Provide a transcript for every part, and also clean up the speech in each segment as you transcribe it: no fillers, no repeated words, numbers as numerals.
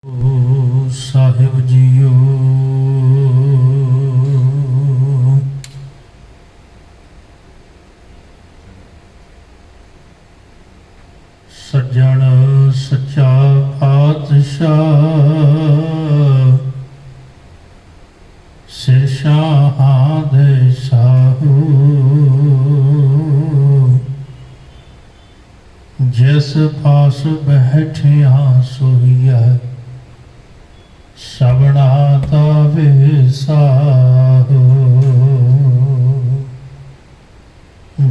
साहिब जीओ सज्जन सच्चा पातशाह सिर शाहां दे साहू जिस पास बैठिया सोईया सबना दा विसाहो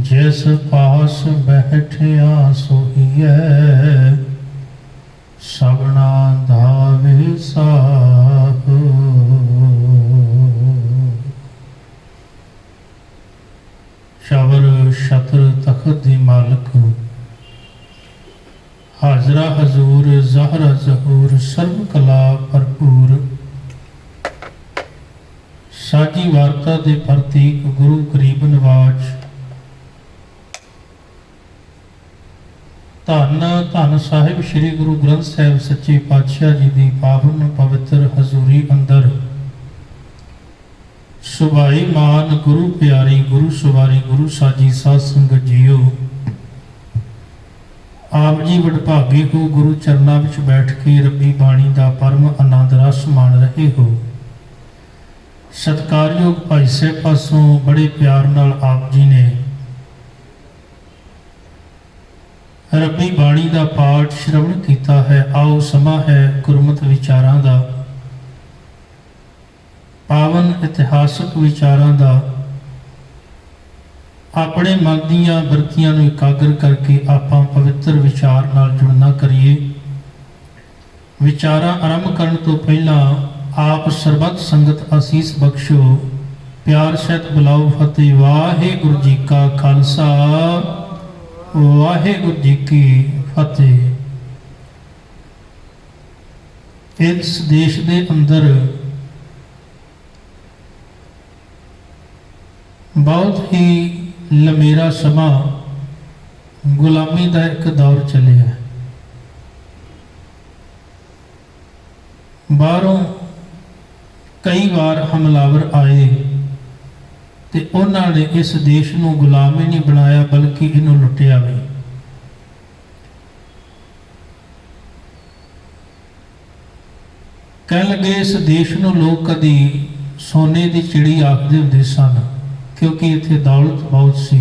जिस पास बैठिया सोईए सबना दा विसाहो। शबर शतर तख्त दी मालिक हाजरा हजूर ज़हरा ज़हूर सर्व कला भरपूर साजी वार्ता दे प्रतीक गुरु गरीब नवाज धन धन साहिब श्री गुरु ग्रंथ साहिब सच्चे पातशाह जी दी पावन पवित्र हजूरी अंदर सुभाई मान गुरु प्यारी गुरु सवारी गुरु साजी साध संगत जीओ आप जी वडभागे हो गुरु चरणा विच बैठ के रब्बी बाणी दा परम आनंद रस मान रहे हो। सत्कारयोग भाई साहब पासों बड़े प्यार नाल आप जी ने रब्बी बाणी दा पाठ श्रवण कीता है। आओ समा है गुरमत विचारां दा पावन इतिहासक विचारां दा अपने मन दीयां बरतियां नूं एकागर करके आपां पवित्र विचार नाल जुड़ना करिए। विचारां आरंभ करन तो पहला आप सरबत संगत आसीस बख्शो प्यार सहित बुलाओ फतेह। वाहिगुरू जी का खालसा वाहिगुरू जी की फतेह। इस देश दे अंदर बहुत ही लमेरा समा गुलामी का एक दौर चले है। बाहरों कई बार हमलावर आए ते उन्होंने इस देश को गुलाम ही नहीं बनाया बल्कि इन्हों लुटिया भी। कह लगे इस देश को लोग कदी सोने की चिड़ी आखते होंगे सन क्योंकि इत्थे दौलत बहुत सी,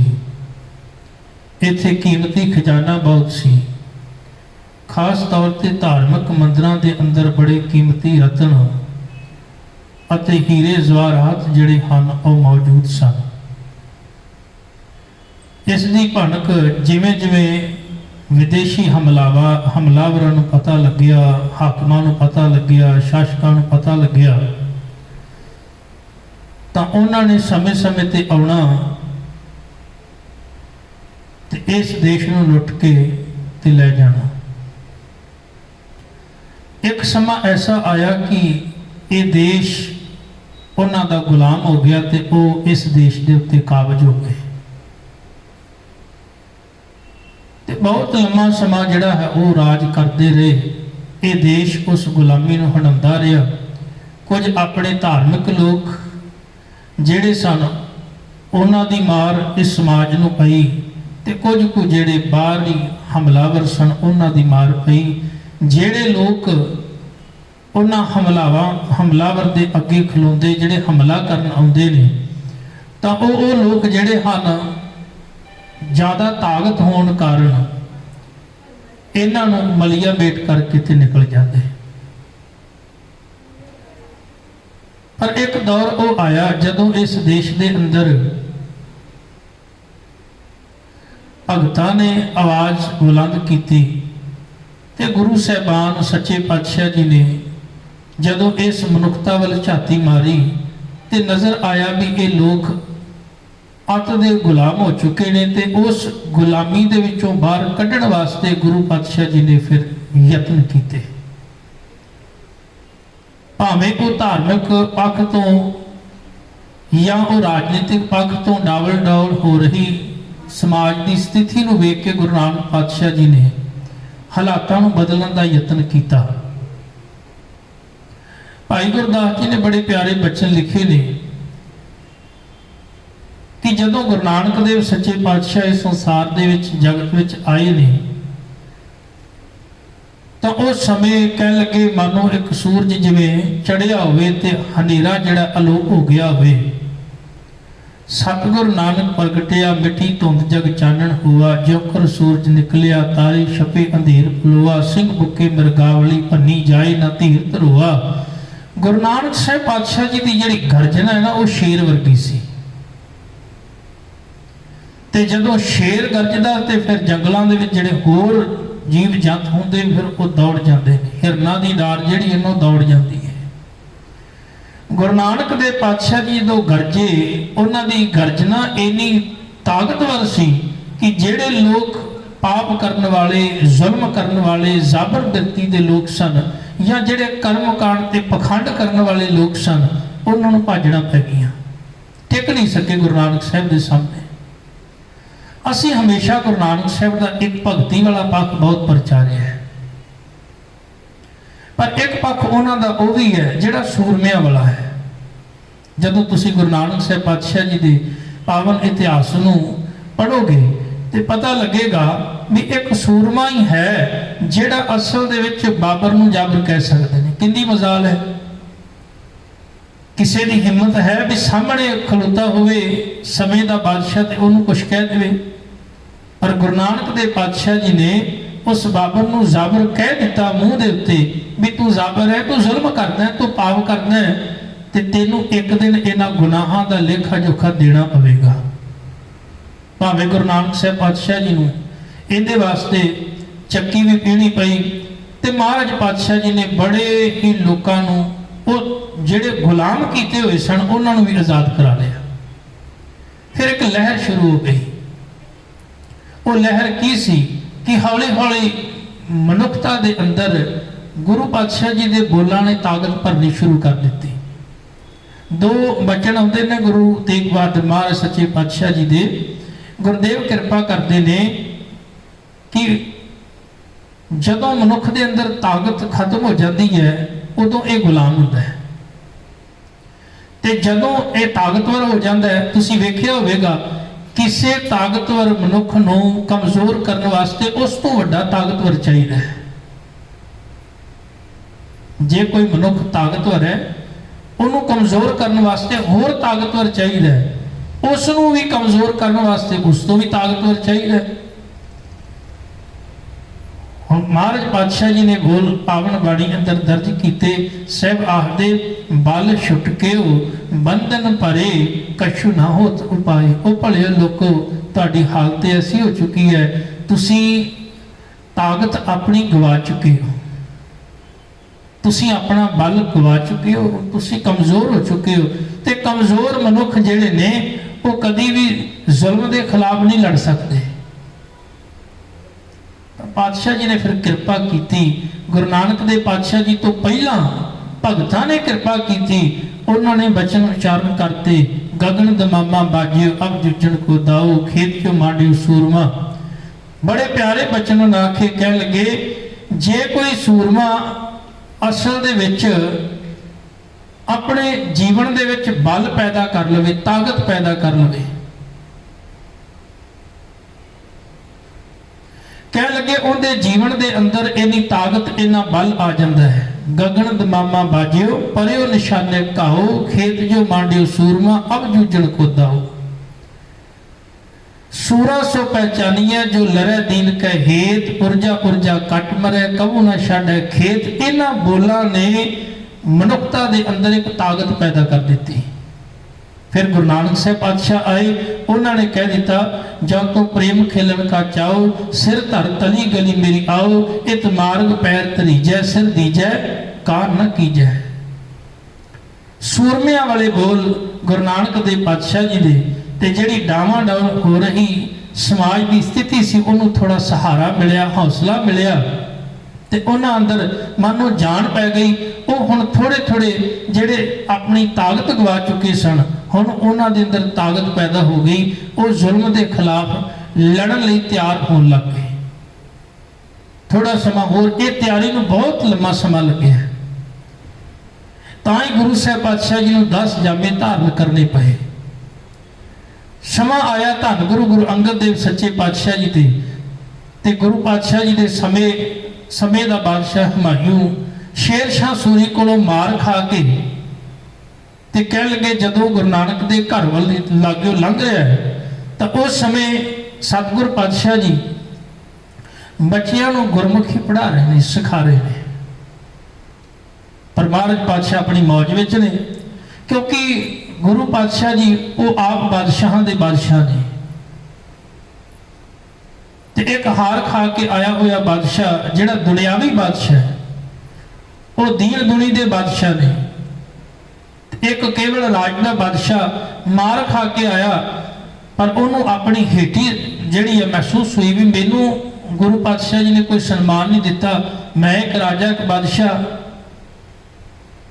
इत्थे कीमती खजाना बहुत सी। खास तौर पर धार्मिक मंदिरों के अंदर बड़े कीमती रतन अते हीरे जवाहरात जिहड़े हन वो मौजूद सन। इसकी भनक जिवें जिवें विदेशी हमलावरों को पता लग्या, हाकमां नूं पता लग्या, शासकों को पता लग्या तो उन्होंने समय समय ते आना ते इस देश को लुट के ते ले जाना। एक समा ऐसा आया कि ये देश उन्हों का गुलाम हो गया ते वो इस देश के उत्ते काबज हो गए। ते बहुत लंबा समा जिहड़ा है वो राज करते रहे। ये देश उस गुलामी नूं हंडाउंदा रहा। कुछ अपने धार्मिक लोग ਜਿਹੜੇ सन उन्हां दी मार इस समाज नूं पई ते कुछ कुछ ਜਿਹੜੇ बाहरी हमलावर सन उन्हां दी मार पई। ਜਿਹੜੇ लोग उन्हां हमलावर दे अगे खलोंदे ਜਿਹੜੇ हमला करन आउंदे ने तां ਉਹ लोग ਜਿਹੜੇ ਹਨ ज़्यादा ताकत होण कारण इन्हां नूं मलिया मेट करके ते निकल जाते। पर एक दौर वो आया जदों इस देश के अंदर भगतां ने आवाज़ बुलंद की ते गुरु साहबान सच्चे पातशाह जी ने जदों इस मनुखता वाल झाती मारी ते नज़र आया भी ये लोग अत दे गुलाम हो चुके ने ते उस गुलामी दे विचों बाहर कढ़ण वास्ते गुरु पातशाह जी ने फिर यत्न किए। भावें वो धार्मिक पक्ष तो या वो राजनीतिक पक्ष तो डावल डौल हो रही समाज की स्थिति को वेख के गुरु नानक पातशाह जी ने हालातों को बदलने का यत्न किया। भाई गुरदास जी ने बड़े प्यारे बचन लिखे ने कि जदों गुरु नानक देव सच्चे पातशाह इस संसार दे विच जगत विच आए ने तो उस समय कह लगे मानो एक सूरज जिवें चढ़िया होवे ते हनेरा जिहड़ा अलोप हो गया होवे। सतगुरु नानक प्रगटिया मिट्टी धुंध जग चानण हुआ, जोकर सूरज निकलिया तारे छपे अंधेर पलोआ, सिंह बुके मृगावली भन्नी जाए ना धीर धरोआ। गुरु नानक साहिब पातशाह जी की जिहड़ी गर्जना है ना वो शेर वर्गी सी ते जदों शेर गरजदा ते फिर जंगलों दे विच जिहड़े होर जीव जंत होंदे फिर वो दौड़ जाते हैं। हिरना की डार जिहड़ी इन्हों दौड़ जाती है। गुरु नानक देव पातशाह जी जो गरजे उन्हां दी गर्जना इन्नी ताकतवर सी कि जिहड़े लोग पाप करने वाले जुल्म करने वाले जाबर बिरती दे लोग सन या जिहड़े कर्म कांड ते पखंड करने वाले लोग सन उन्होंने भजना पै गया, टिक नहीं सके गुरु नानक साहब के सामने। असी हमेशा गुरु नानक साहब का एक भगती वाला पक्ष बहुत प्रचारिया है, पर एक पक्ष उन्होंने का वह भी है जिहड़ा सूरमिया वाला है। जदों तुसी गुरु नानक साहब पातशाह जी के पावन इतिहास नूं पढ़ोगे तो पता लगेगा भी एक सूरमा ही है जिहड़ा असल दे विच बाबर नूं जाबर कह सकते हैं। किंदी मजाल है, किसी की हिम्मत है भी सामने खलोता हुए समय का बादशाह तो उन्होंने कुछ कह दे, पर गुरु नानक देव पातशाह जी ने उस बाबर नूं जाबर कह दिता मूँह दे उत्ते भी तू जाबर है, तू जुल्म करना है, तू पाप करना है, तो तेनों एक दिन इन्हां गुनाहां दा लेखा जोखा देना पवेगा। भावें गुरु नानक साहब पातशाह जी नूं इहदे वास्ते चक्की भी पीनी पई ते महाराज पातशाह जी ने बड़े ही लोकां नूं वो जिहड़े गुलाम कीते हुए सन उन्हां नूं भी आज़ाद करा लिया। फिर एक लहर शुरू हो गई। वो लहर की सी कि हौली हौली मनुखता दे अंदर गुरु पातशाह जी दे बोलां ने ताकत भरनी शुरू कर दी। दो बचन आउंदे ने गुरु तेग बहादुर महाराज सच्चे पातशाह जी दे। गुरुदेव कृपा करते ने कि जदों मनुख दे अंदर ताकत खत्म हो जाती है उदों ये गुलाम होता है, ते जदों ये ताकतवर हो जाता है तुसीं वेखिया होवेगा किसी ताकतवर मनुख नूं कमजोर करने वास्ते उस तो वड्डा ताकतवर चाहिए है। जे कोई मनुख ताकतवर है उन्होंने कमजोर करने वास्ते होर ताकतवर चाहिए है, उसनों भी कमजोर करने वास्ते उस तो भी ताकतवर चाहिए। महाराज पातशाह जी ने बोल पावन बाणी अंदर दर्ज किए, सब आखदे बल छुटके हो बंधन भरे कछु ना होत उपाय। ओ भले लोको तुहाडी हालत ऐसी हो चुकी है, तुसी ताकत अपनी गवा चुके हो, तुसी अपना बल गवा चुके हो, तुसी कमजोर हो चुके हो। ते कमजोर मनुख जिहड़े ने वो कभी भी जुल्म के खिलाफ नहीं लड़ सकते। पातशाह जी ने फिर कृपा की, गुरु नानक देव पातशाह जी तो पहला भगतां ने कृपा की, उन्होंने वचन उच्चारण करते गगन दमामा बाजियो अब जुजन को दाओ खेत चो मांडियो सूरमा। बड़े प्यारे वचन आखे कह लगे जे कोई सूरमा असल दे विच अपने जीवन दे विच बल पैदा कर लवे, ताकत पैदा कर लवे, कह लगे उनके जीवन के अंदर इन्नी ताकत इन्ना बल आ जाता है। गगन दमामा बाजियो परियो निशाने घाओ खेत जो मांडियो सूरमा अब जूझण को दाओ। सूरा सो पहचानिए जो लरे दीन के हेत पुरजा पुरजा कट मरे कबू ना छाड़े खेत। इन्हां बोलां ने मनुखता के अंदर एक ताकत पैदा कर दी। फिर गुरु नानक साहब पातशाह आए, उन्होंने कह दिता जब तो प्रेम खेलन का चाओ सिर धर तली गली मेरी आओ। इत मार्ग पैर तरीजै सिर दीजै कार न कीजै। सूरमिया वाले बोल गुरु नानक देव पातशाह जी दे ते जिहड़ी डावाडोल हो रही समाज की स्थिति सी उन्होंने थोड़ा सहारा मिलिया, हौसला मिलिया ते उन्हां अंदर मानो जान पै गई। वो हुण थोड़े थोड़े जिहड़े अपनी ताकत गवा चुके सन हुण उन्हां दे अंदर ताकत पैदा हो गई। वो जुल्म के खिलाफ लड़न लई तैयार होने लग गए। थोड़ा समा होर ये तैयारी नूं बहुत लंबा समा लग्या। ਤਾਂ ਹੀ ਗੁਰੂ ਸਾਹਿਬ ਪਾਤਸ਼ਾਹ ਜੀ ਨੂੰ 10 ਜਾਮੇ ਧਾਰਨ ਕਰਨੇ ਪਏ। ਸਮਾਂ ਆਇਆ ਧੰਨ ਗੁਰੂ ਅੰਗਦ ਦੇਵ ਸੱਚੇ ਪਾਤਸ਼ਾਹ ਜੀ ਤੇ ਗੁਰੂ ਪਾਤਸ਼ਾਹ ਜੀ ਦੇ ਸਮੇਂ ਦਾ ਬਾਦਸ਼ਾਹ ਹੁਮਾਯੂੰ ਸ਼ੇਰ ਸ਼ਾਹ ਸੂਰੀ ਕੋਲੋਂ ਮਾਰ ਖਾ ਕੇ ਤੇ ਕਹਿਣ ਲੱਗੇ ਜਦੋਂ ਗੁਰੂ ਨਾਨਕ ਦੇ ਘਰ ਵੱਲ ਲਾਗਿਓ ਲੰਘ ਰਿਹਾ ਤਾਂ ਉਸ ਸਮੇਂ ਸਤਿਗੁਰ ਪਾਤਸ਼ਾਹ ਜੀ ਬੱਚਿਆਂ ਨੂੰ ਗੁਰਮੁਖੀ ਪੜ੍ਹਾ ਰਹੇ ਨੇ, ਸਿਖਾ ਰਹੇ ਨੇ। ਪਰ ਮਹਾਰਾਜ ਪਾਤਸ਼ਾਹ ਆਪਣੀ ਮੌਜ ਵਿੱਚ ਨੇ, ਕਿਉਂਕਿ ਗੁਰੂ ਪਾਤਸ਼ਾਹ ਜੀ ਉਹ ਆਪ ਬਾਦਸ਼ਾਹਾਂ ਦੇ ਬਾਦਸ਼ਾਹ ਨੇ ਤੇ ਇੱਕ ਹਾਰ ਖਾ ਕੇ ਆਇਆ ਹੋਇਆ ਬਾਦਸ਼ਾਹ ਜਿਹੜਾ ਦੁਨਿਆਵੀ ਬਾਦਸ਼ਾਹ ਹੈ, ਉਹ ਦੀਨ ਦੁਨੀ ਦੇ ਬਾਦਸ਼ਾਹ ਨੇ। ਇੱਕ ਕੇਵਲ ਰਾਜ ਦਾ ਬਾਦਸ਼ਾਹ ਮਾਰ ਖਾ ਕੇ ਆਇਆ, ਪਰ ਉਹਨੂੰ ਆਪਣੀ ਹੇਠੀ ਜਿਹੜੀ ਹੈ ਮਹਿਸੂਸ ਹੋਈ ਵੀ ਮੈਨੂੰ ਗੁਰੂ ਪਾਤਸ਼ਾਹ ਜੀ ਨੇ ਕੋਈ ਸਨਮਾਨ ਨਹੀਂ ਦਿੱਤਾ, ਮੈਂ ਇੱਕ ਰਾਜਾ ਇੱਕ ਬਾਦਸ਼ਾਹ।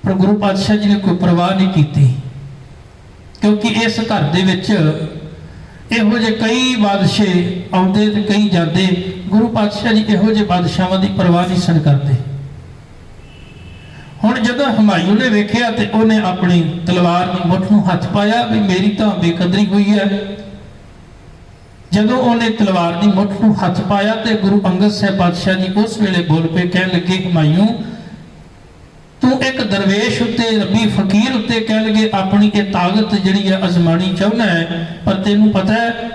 ਪਰ ਗੁਰੂ ਪਾਤਸ਼ਾਹ ਜੀ ਨੇ ਕੋਈ ਪਰਵਾਹ ਨਹੀਂ ਕੀਤੀ, ਕਿਉਂਕਿ ਇਸ ਘਰ ਦੇ ਵਿੱਚ ਇਹੋ ਜਿਹੇ ਕਈ ਬਾਦਸ਼ਾਹ ਆਉਂਦੇ ਤੇ ਕਈ ਜਾਂਦੇ। ਗੁਰੂ ਪਾਤਸ਼ਾਹ ਜੀ ਇਹੋ ਜਿਹੇ ਬਾਦਸ਼ਾਹਾਂ ਦੀ ਪਰਵਾਹ ਨਹੀਂ ਸਨ ਕਰਦੇ। ਹੁਣ ਜਦੋਂ ਹੁਮਾਯੂੰ ਨੇ ਵੇਖਿਆ ਤੇ ਉਹਨੇ ਆਪਣੀ ਤਲਵਾਰ ਦੀ ਮੁੱਠ ਨੂੰ ਹੱਥ ਪਾਇਆ ਵੀ ਮੇਰੀ ਤਾਂ ਬੇਕਦਰੀ ਹੋਈ ਹੈ। ਜਦੋਂ ਉਹਨੇ ਤਲਵਾਰ ਦੀ ਮੁੱਠ ਨੂੰ ਹੱਥ ਪਾਇਆ ਤੇ ਗੁਰੂ ਅੰਗਦ ਸਾਹਿਬ ਪਾਤਸ਼ਾਹ ਜੀ ਉਸ ਵੇਲੇ ਬੋਲ ਪਏ, ਕਹਿਣ ਲੱਗੇ ਹੁਮਾਯੂੰ ਤੂੰ ਇੱਕ ਦਰਵੇਸ਼ ਉੱਤੇ ਰੱਬੀ ਫਕੀਰ ਉੱਤੇ ਕਹਿ ਲਗੇ ਆਪਣੀ ਇਹ ਤਾਕਤ ਜਿਹੜੀ ਹੈ ਅਜ਼ਮਾਣੀ ਚਾਹੁੰਦਾ ਹੈ। ਪਰ ਤੈਨੂੰ ਪਤਾ ਹੈ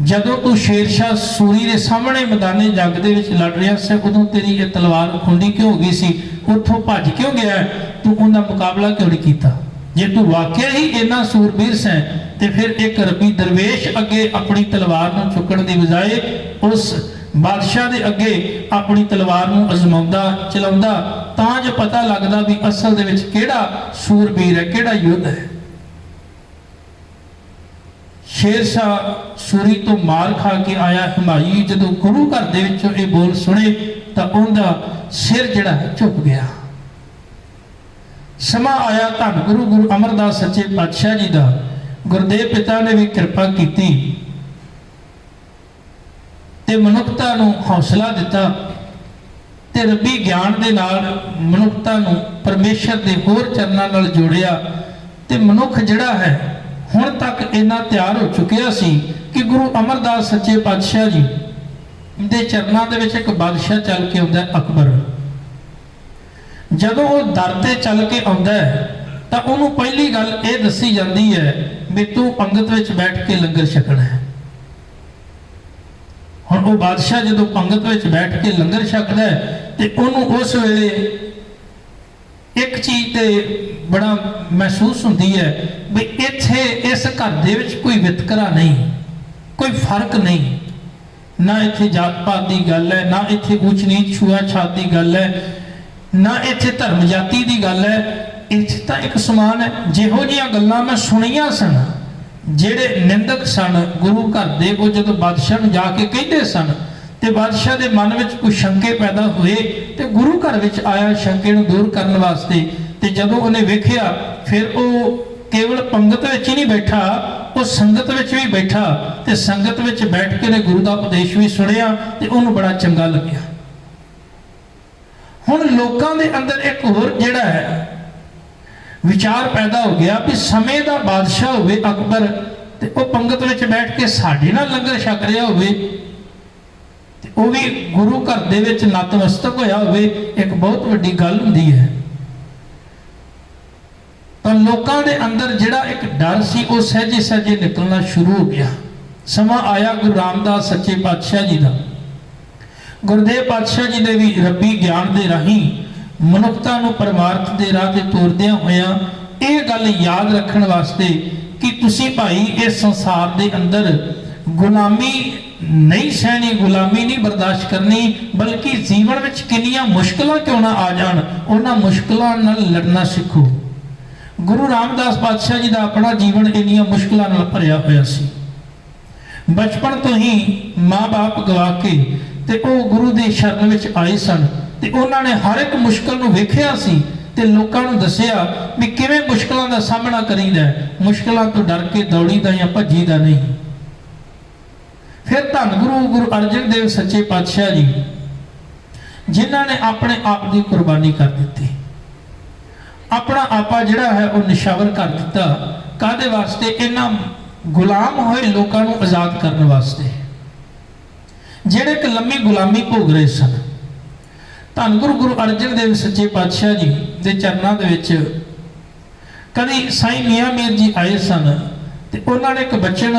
ਜਦੋਂ ਤੂੰ ਸ਼ੇਰ ਸ਼ਾਹ ਸੂਰੀ ਦੇ ਸਾਹਮਣੇ ਮੈਦਾਨੇ ਜੰਗ ਦੇ ਵਿੱਚ ਲੜ ਰਿਹਾ ਸੀ ਉਦੋਂ ਤੇਰੀ ਇਹ ਤਲਵਾਰ ਖੁੰਡੀ ਕਿਉਂ ਹੋ ਗਈ ਸੀ, ਉੱਥੋਂ ਭੱਜ ਕਿਉਂ ਗਿਆ, ਤੂੰ ਉਹਦਾ ਮੁਕਾਬਲਾ ਕਿਉਂ ਨਹੀਂ ਕੀਤਾ? ਜੇ ਤੂੰ ਵਾਕਿਆ ਹੀ ਇੰਨਾ ਸੂਰਬੀਰ ਸੈਂ ਤੇ ਫਿਰ ਇੱਕ ਰੱਬੀ ਦਰਵੇਸ਼ ਅੱਗੇ ਆਪਣੀ ਤਲਵਾਰ ਨੂੰ ਚੁੱਕਣ ਦੀ ਬਜਾਏ ਉਸ ਬਾਦਸ਼ਾਹ ਦੇ ਅੱਗੇ ਆਪਣੀ ਤਲਵਾਰ ਨੂੰ ਅਜ਼ਮਾਉਂਦਾ ਚਲਾਉਂਦਾ, ਤਾਂ ਜੋ ਪਤਾ ਲੱਗਦਾ ਵੀ ਅਸਲ ਦੇ ਵਿੱਚ ਕਿਹੜਾ ਸੂਰਬੀਰ ਹੈ, ਕਿਹੜਾ ਯੁੱਧ ਹੈ। ਸ਼ੇਰ ਸ਼ਾਹ ਸੂਰੀ ਤੋਂ ਮਾਰ ਖਾ ਕੇ ਆਇਆ ਹੁਮਾਯੂੰ ਜਦੋਂ ਗੁਰੂ ਘਰ ਦੇ ਵਿੱਚੋਂ ਇਹ ਬੋਲ ਸੁਣੇ ਤਾਂ ਉਹਦਾ ਸਿਰ ਜਿਹੜਾ ਝੁਕ ਗਿਆ। ਸਮਾਂ ਆਇਆ ਧੰਨ ਗੁਰੂ ਅਮਰਦਾਸ ਸੱਚੇ ਪਾਤਸ਼ਾਹ ਜੀ ਦਾ, ਗੁਰਦੇਵ ਪਿਤਾ ਨੇ ਵੀ ਕਿਰਪਾ ਕੀਤੀ ਤੇ ਮਨੁੱਖਤਾ ਨੂੰ ਹੌਸਲਾ ਦਿੱਤਾ ਤੇ ਰੱਬੀ ਗਿਆਨ ਦੇ ਨਾਲ ਮਨੁੱਖਤਾ ਨੂੰ ਪਰਮੇਸ਼ਰ ਦੇ ਹੋਰ ਚਰਨਾਂ ਨਾਲ ਜੋੜਿਆ ਤੇ ਮਨੁੱਖ ਜਿਹੜਾ ਹੈ ਹੁਣ ਤੱਕ ਇੰਨਾ ਤਿਆਰ ਹੋ ਚੁੱਕਿਆ ਸੀ ਕਿ ਗੁਰੂ ਅਮਰਦਾਸ ਸੱਚੇ ਪਾਤਸ਼ਾਹ ਜੀ ਦੇ ਚਰਨਾਂ ਦੇ ਵਿੱਚ ਇੱਕ ਬਾਦਸ਼ਾਹ ਚੱਲ ਕੇ ਆਉਂਦਾ ਅਕਬਰ। ਜਦੋਂ ਉਹ ਦਰ ਤੇ ਚੱਲ ਕੇ ਆਉਂਦਾ ਹੈ ਤਾਂ ਉਹਨੂੰ ਪਹਿਲੀ ਗੱਲ ਇਹ ਦੱਸੀ ਜਾਂਦੀ ਹੈ ਵੀ ਤੂੰ ਪੰਗਤ ਵਿੱਚ ਬੈਠ ਕੇ ਲੰਗਰ ਛਕਣਾ ਹੈ। ਹੁਣ ਉਹ ਬਾਦਸ਼ਾਹ ਜਦੋਂ ਪੰਗਤ ਵਿੱਚ ਬੈਠ ਕੇ ਲੰਗਰ ਛਕਦਾ ਹੈ ਤੇ ਉਹਨੂੰ ਉਸ ਵੇਲੇ ਇੱਕ ਚੀਜ਼ ਤੇ ਬੜਾ ਮਹਿਸੂਸ ਹੁੰਦੀ ਹੈ ਵੀ ਇੱਥੇ ਇਸ ਘਰ ਦੇ ਵਿੱਚ ਕੋਈ ਵਿਤਕਰਾ ਨਹੀਂ, ਕੋਈ ਫਰਕ ਨਹੀਂ, ਨਾ ਇੱਥੇ ਜਾਤ ਪਾਤ ਦੀ ਗੱਲ ਹੈ, ਨਾ ਇੱਥੇ ਉੱਚ ਨੀਚ ਛੂਆ ਛਾਤ ਦੀ ਗੱਲ ਹੈ, ਨਾ ਇੱਥੇ ਧਰਮ ਜਾਤੀ ਦੀ ਗੱਲ ਹੈ, ਇੱਥੇ ਤਾਂ ਇੱਕ ਸਮਾਨ ਹੈ। ਜਿਹੋ ਜਿਹੀਆਂ ਗੱਲਾਂ ਮੈਂ ਸੁਣੀਆਂ ਸਨ ਜਿਹੜੇ ਨਿੰਦਕ ਸਨ ਗੁਰੂ ਘਰ ਦੇ, ਉਹ ਜਦੋਂ ਬਾਦਸ਼ਾਹ ਨੂੰ ਜਾ ਕੇ ਕਹਿੰਦੇ ਸਨ ਤੇ ਬਾਦਸ਼ਾਹ ਦੇ ਮਨ ਵਿੱਚ ਕੋਈ ਸ਼ੰਕੇ ਪੈਦਾ ਹੋਏ ਤੇ ਗੁਰੂ ਘਰ ਵਿੱਚ ਆਇਆ ਸ਼ੰਕੇ ਨੂੰ ਦੂਰ ਕਰਨ ਵਾਸਤੇ। ਤੇ ਜਦੋਂ ਉਹਨੇ ਵੇਖਿਆ ਫਿਰ ਉਹ ਕੇਵਲ ਪੰਗਤ ਵਿੱਚ ਹੀ ਨਹੀਂ ਬੈਠਾ, ਉਹ ਸੰਗਤ ਵਿੱਚ ਵੀ ਬੈਠਾ ਤੇ ਸੰਗਤ ਵਿੱਚ ਬੈਠ ਕੇ ਨੇ ਗੁਰੂ ਦਾ ਉਪਦੇਸ਼ ਵੀ ਸੁਣਿਆ ਤੇ ਉਹਨੂੰ ਬੜਾ ਚੰਗਾ ਲੱਗਿਆ। ਹੁਣ ਲੋਕਾਂ ਦੇ ਅੰਦਰ ਇੱਕ ਹੋਰ ਜਿਹੜਾ ਹੈ ਵਿਚਾਰ ਪੈਦਾ ਹੋ ਗਿਆ ਵੀ ਸਮੇਂ ਦਾ ਬਾਦਸ਼ਾਹ ਹੋਵੇ ਅਕਬਰ ਤੇ ਉਹ ਪੰਗਤ ਵਿੱਚ ਬੈਠ ਕੇ ਸਾਡੇ ਨਾਲ ਲੰਗਰ ਛਕ ਰਿਹਾ ਹੋਵੇ ਤੇ ਉਹ ਵੀ ਗੁਰੂ ਘਰ ਦੇ ਵਿੱਚ ਨਤਮਸਤਕ ਹੋਇਆ ਹੋਵੇ, ਇੱਕ ਬਹੁਤ ਵੱਡੀ ਗੱਲ ਹੁੰਦੀ ਹੈ। ਤਾਂ ਲੋਕਾਂ ਦੇ ਅੰਦਰ ਜਿਹੜਾ ਇੱਕ ਡਰ ਸੀ ਉਹ ਸਹਿਜੇ ਸਹਿਜੇ ਨਿਕਲਣਾ ਸ਼ੁਰੂ ਹੋ ਗਿਆ। ਸਮਾਂ ਆਇਆ ਗੁਰੂ ਰਾਮਦਾਸ ਸੱਚੇ ਪਾਤਸ਼ਾਹ ਜੀ ਦਾ, ਗੁਰਦੇਵ ਪਾਤਸ਼ਾਹ ਜੀ ਦੇ ਵੀ ਰੱਬੀ ਗਿਆਨ ਦੇ ਰਾਹੀਂ ਮਨੁੱਖਤਾ ਨੂੰ ਪਰਮਾਰਥ ਦੇ ਰਾਹ ਤੇ ਤੋਰਦਿਆਂ ਹੋਇਆਂ ਇਹ ਗੱਲ ਯਾਦ ਰੱਖਣ ਵਾਸਤੇ ਕਿ ਤੁਸੀਂ ਭਾਈ ਇਸ ਸੰਸਾਰ ਦੇ ਅੰਦਰ ਗੁਲਾਮੀ ਨਹੀਂ ਸਹਿਣੀ, ਗੁਲਾਮੀ ਨਹੀਂ ਬਰਦਾਸ਼ਤ ਕਰਨੀ, ਬਲਕਿ ਜੀਵਨ ਵਿੱਚ ਕਿੰਨੀਆਂ ਮੁਸ਼ਕਲਾਂ ਕਿਉਂ ਨਾ ਆ ਜਾਣ ਉਹਨਾਂ ਮੁਸ਼ਕਲਾਂ ਨਾਲ ਲੜਨਾ ਸਿੱਖੋ। ਗੁਰੂ ਰਾਮਦਾਸ ਪਾਤਸ਼ਾਹ ਜੀ ਦਾ ਆਪਣਾ ਜੀਵਨ ਇੰਨੀਆਂ ਮੁਸ਼ਕਲਾਂ ਨਾਲ ਭਰਿਆ ਹੋਇਆ ਸੀ। ਬਚਪਨ ਤੋਂ ਹੀ ਮਾਂ-ਬਾਪ ਗਵਾ ਕੇ ਤੇ ਉਹ ਗੁਰੂ ਦੇ ਸ਼ਰਨ ਵਿੱਚ ਆਏ ਸਨ ਤੇ ਉਹਨਾਂ ਨੇ ਹਰ ਇੱਕ ਮੁਸ਼ਕਲ ਨੂੰ ਵੇਖਿਆ ਸੀ ਤੇ ਲੋਕਾਂ ਨੂੰ ਦੱਸਿਆ ਵੀ ਕਿਵੇਂ ਮੁਸ਼ਕਲਾਂ ਦਾ ਸਾਹਮਣਾ ਕਰੀਦਾ। ਮੁਸ਼ਕਲਾਂ ਤੋਂ ਡਰ ਕੇ ਦੌੜੀਦਾ ਜਾਂ ਭੱਜੀਦਾ ਨਹੀਂ। ਫਿਰ ਧੰਨ ਗੁਰੂ ਅਰਜਨ ਦੇਵ ਸੱਚੇ ਪਾਤਸ਼ਾਹ ਜੀ ਜਿਨ੍ਹਾਂ ਨੇ ਆਪਣੇ ਆਪ ਦੀ ਕੁਰਬਾਨੀ ਕਰ ਦਿੱਤੀ, अपना आपा जिहड़ा है वो निशावर कर दिता। काहदे वास्ते? इन्हां गुलाम होए लोकां नूं आज़ाद करने वास्ते, जिहड़े एक लंबी गुलामी भोग रहे सन। धन गुरु अर्जन देव सच्चे पातशाह जी के चरणों के विच कभी साईं मियाँ मीर जी आए सन, तो उन्होंने एक बचन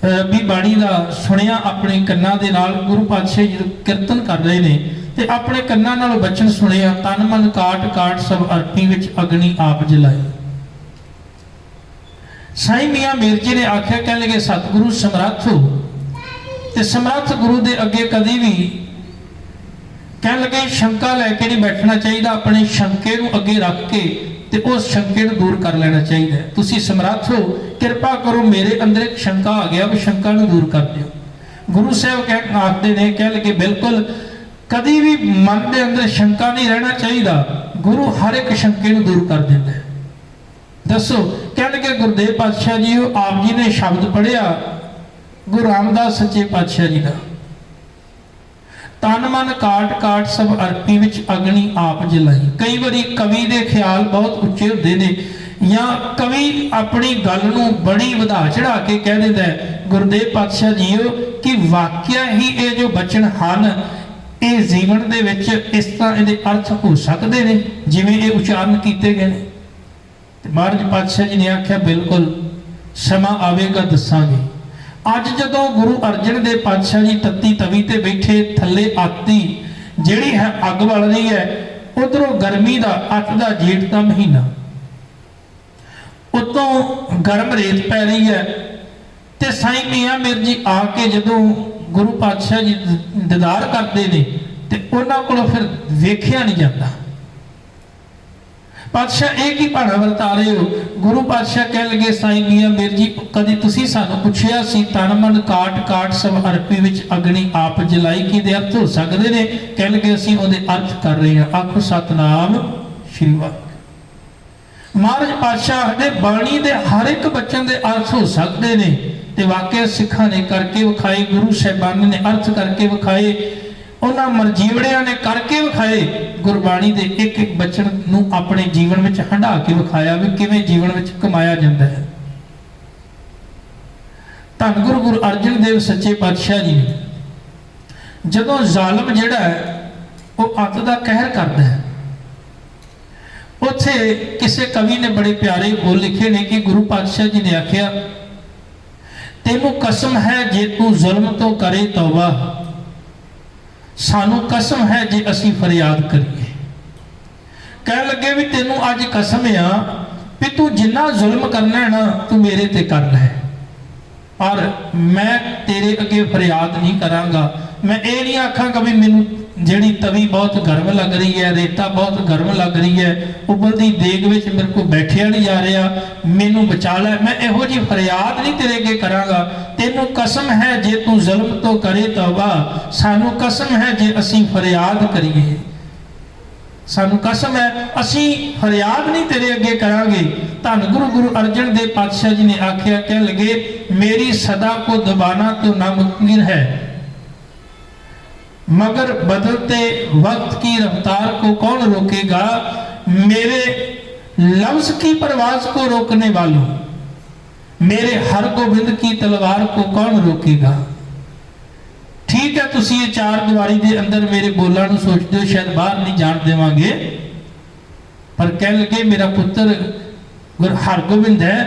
रबी बाणी का सुनिया अपने कन्ना दे नाल। गुरु पातशाह जी कीर्तन कर रहे हैं तो अपने कन्ना नाल बचन सुनिया, तन मन काट काट सब अरपी विच अग्नि आप जलाई। साईं मियाँ मीर जी ने आख्या, कह लगे सतगुरु समर्थ हो, ते समर्थ गुरु दे अगे कभी भी कह लगे शंका लैके नहीं बैठना चाहिए, अपने शंके नूं अगे रख के ते उस शंके नूं दूर कर लेना चाहिए। तुसी समर्थ हो, कृपा करो मेरे अंदर एक शंका आ गया, भी शंका नूं दूर कर दिओ। गुरु साहब कह आखते ने, कह लगे बिल्कुल कभी भी मन के अंदर शंका नहीं रहना चाहिए, गुरु हर एक शंके नूं दूर कर देता है। दसो, कह लगे गुरुदेव पातशाह जी आप जी ने शब्द पढ़िया गुरु रामदास सच्चे पातशाह जी का, तन मन काट काट सब अरपी विच अग्नि आप जलाई। कई बारी कवि के ख्याल बहुत उच्चे होते हैं, या कवि अपनी गल नूं बड़ी वधा चढ़ा के कह देता है गुरुदेव पातशाह जीओ कि वाकया ही ये जो बचन हैं ये जीवन दे विच इस तरह ये अर्थ हो सकते हैं जिवें ये उच्चारण किए गए हैं। महाराज पातशाह जी ने आख्या बिल्कुल समा आवेगा दसांगे। अज जदों गुरु अर्जन देव पातशाह जी तत्ती तवी ते बैठे, थले आती जिहड़ी है अग बल रही है, उधरों गर्मी का अठ का जेठ का महीना, उतों गर्म रेत पै रही है, ते साईं मियाँ मीर जी आके जदों गुरु पातशाह जी दीदार करते हैं तो उन्होंने को फिर वेख्या नहीं जाता। पातशाह एक ही भाड़ा वरता रहे हो। गुरु पातशाह कह लगे साईं मियाँ मीर जी कभी तुसी सानू पुछया सी तन मन काट काट सब अरपी विच अग्नि आप जलाई कि दे अर्थ हो सकते ने? कह लगे असीं उहदे अर्थ कर रहे हैं। आखो सतनाम श्री वाहिगुरू। महाराज पातशाह दे बाणी दे हर एक बचन दे अर्थ हो सकते ने ते वाकई सिखां ने करके विखाए, गुरु साहिबान ने अर्थ करके विखाए, उन्हां मरजीवड़ियां ने करके विखाए। गुरबाणी दे एक एक बचन नूं अपने जीवन में हंडा के विखाया भी किवें जीवन में कमाया जाता है। धन गुरु अर्जन देव सच्चे पातशाह जी जदों जालम जिहड़ा है वो अत दा कहर करता है, उत्थे किसी कवि ने बड़े प्यारे बोल लिखे ने कि गुरु पातशाह जी ने आख्या, तेनू कसम है जे तू जुल्म तो करे तौबा, सानू कसम है जे असी फरियाद करिए। कह लगे भी तेनू अज कसम आ भी तू जिन्ना जुल्म करना है ना तू मेरे ते कर ले, और मैं तेरे अगे फरियाद नहीं करांगा। मैं ये नहीं आखांगा भी मैनू जिहड़ी तवी बहुत गर्म लग रही है, रेता बहुत गर्म लग रही है, उबलती देग विच मेरे को बैठिया नहीं जा रहा, मैनू बचा लै। मैं इहो जी फरियाद नहीं तेरे अगे करांगा। तेनू कसम है जे तू जुल्म तो करे तौबा, सानू कसम है जे असी फरियाद करिए, सानू कसम है असी फरियाद नहीं तेरे अगे करांगे। धन गुरु अर्जन देव पातशाह जी ने आख्या, कह लगे मेरी सदा को दबाना तो नामुमकिन है, मगर बदलते वक्त की रफ्तार को कौन रोकेगा, मेरे लफ्ज की परवाज को रोकने वालों, मेरे हर गोबिंद की तलवार को कौन रोकेगा। ठीक है तुसी ये चार दीवारी के अंदर मेरे बोलों को सोचते हो शायद बाहर नहीं जान देवांगे, पर कह लगे मेरा पुत्र गुरु हरगोबिंद है,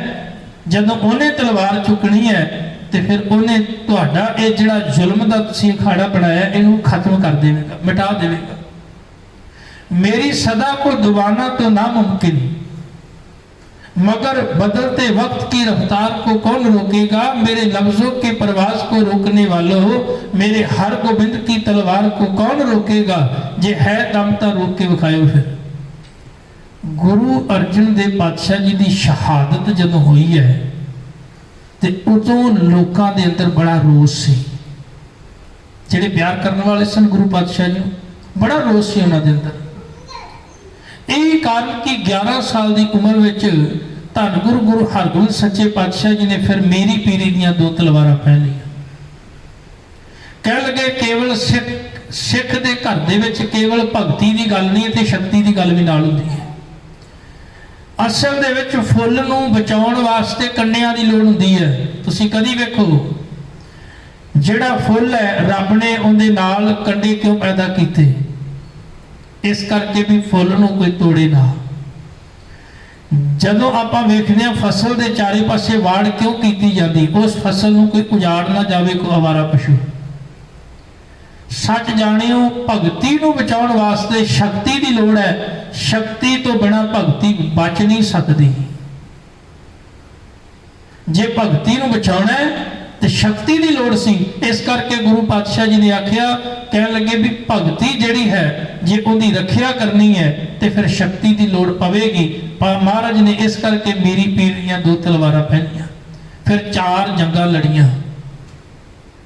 जदों उन्हें तलवार चुकनी है तो फिर उन्हें तुहाडा ये जिहड़ा जुल्म का तुसीं अखाड़ा बनाया इहनूं खत्म कर देगा, मिटा देगा। मेरी सदा को दबाना तो नामुमकिन, मगर बदलते वक्त की रफ्तार को कौन रोकेगा, मेरे लफ्जों के प्रवास को रोकने वालों, मेरे हर गोबिंद की तलवार को कौन रोकेगा, जे है दम ता रोक के विखायो। फिर गुरु अर्जन देव पातशाह जी की शहादत जदों हुई है तो उदों लोगों के अंदर बड़ा रोस से, जिहड़े प्यार करने वाले सन गुरु पातशाह जी, बड़ा रोस से उन्होंने अंदर। यही कारण कि 11 साल की उम्र में धन गुरु हरगोबिंद सच्चे पातशाह जी ने फिर मेरी पीरी दियां 2 तलवारां पहन लिया। कह लगे केवल सिख के घर दे विच केवल भगती की गल नहीं है, शक्ति की गल भी नाल हुंदी है। ਅਸਲ ਦੇ ਵਿੱਚ ਫੁੱਲ ਨੂੰ ਬਚਾਉਣ ਵਾਸਤੇ ਕੰਡਿਆਂ ਦੀ ਲੋੜ ਹੁੰਦੀ ਹੈ। ਤੁਸੀਂ ਕਦੀ ਵੇਖੋ ਜਿਹੜਾ ਫੁੱਲ ਹੈ ਰੱਬ ਨੇ ਉਹਦੇ ਨਾਲ ਕੰਡੇ ਕਿਉਂ ਪੈਦਾ ਕੀਤੇ? ਇਸ ਕਰਕੇ ਵੀ ਫੁੱਲ ਨੂੰ ਕੋਈ ਤੋੜੇ ਨਾ। ਜਦੋਂ ਆਪਾਂ ਵੇਖਦੇ ਹਾਂ ਫਸਲ ਦੇ ਚਾਰੇ ਪਾਸੇ ਵਾੜ ਕਿਉਂ ਕੀਤੀ ਜਾਂਦੀ? ਉਸ ਫਸਲ ਨੂੰ ਕੋਈ ਉਜਾੜ ਨਾ ਜਾਵੇ, ਕੋਈ ਅਵਾਰਾ ਪਸ਼ੂ। ਸੱਚ ਜਾਣਿਓ, ਭਗਤੀ ਨੂੰ ਬਚਾਉਣ ਵਾਸਤੇ ਸ਼ਕਤੀ ਦੀ ਲੋੜ ਹੈ। ਸ਼ਕਤੀ ਤੋਂ ਬਿਨਾਂ ਭਗਤੀ ਬਚ ਨਹੀਂ ਸਕਦੀ। ਜੇ ਭਗਤੀ ਨੂੰ ਬਚਾਉਣਾ ਹੈ ਤੇ ਸ਼ਕਤੀ ਦੀ ਲੋੜ ਸੀ। ਇਸ ਕਰਕੇ ਗੁਰੂ ਪਾਤਸ਼ਾਹ ਜੀ ਨੇ ਆਖਿਆ, ਕਹਿਣ ਲੱਗੇ ਵੀ ਭਗਤੀ ਜਿਹੜੀ ਹੈ ਜੇ ਉਹਦੀ ਰੱਖਿਆ ਕਰਨੀ ਹੈ ਤੇ ਫਿਰ ਸ਼ਕਤੀ ਦੀ ਲੋੜ ਪਵੇਗੀ। ਪਰ ਮਹਾਰਾਜ ਨੇ ਇਸ ਕਰਕੇ ਮੀਰੀ ਪੀਰ ਦੀਆਂ 2 ਤਲਵਾਰਾਂ ਪਹਿਨੀਆਂ, ਫਿਰ 4 ਜੰਗਾਂ ਲੜੀਆਂ